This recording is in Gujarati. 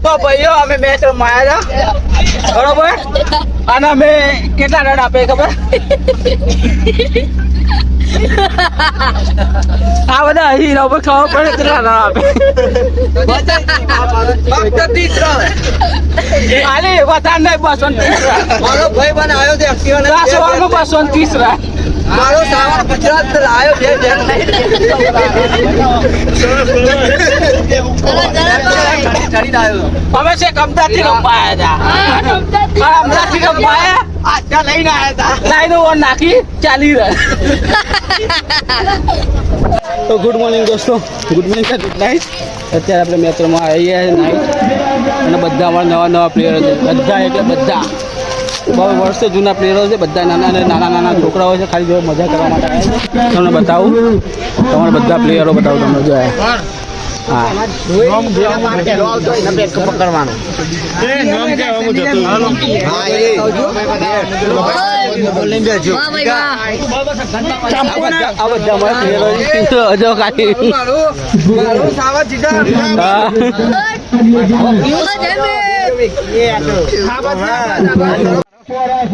તો ભાઈઓ અમે મેચ રમાયા હતા બરોબર અને અમે કેટલા રન આપે ખબર આ બધા હીરા ઉપર ખબર પડે કેટલા રન આપે ખાલી વધારે નહીં 230 રન મારો ભાઈ બન આવ્યો છે એક્ટિવા 230 રન મારો સાવણ ગુજરાત લાયો છે અમે છે અમદાવાદથી રમાયા હતા અમદાવાદથી રમાયા આટલા લઈને આવ્યા હતા લાઈનો ઓન નાખી 40 રન તો ગુડ મોર્નિંગ દોસ્તો good morning sir good night અત્યારે આપણે મેચમાં આવીએ નાઇટ અને બધા અમારા નવા પ્લેયરો છે બધા એટલે બધા બહુ વર્ષો જૂના પ્લેયરો છે બધા નાના છોકરાઓ છે ખાલી જો મજા કરવા માટે આવ્યા છે તમને બતાવું તમારે બધા પ્લેયરો બતાવું તમને જોયા હા પકડવાનું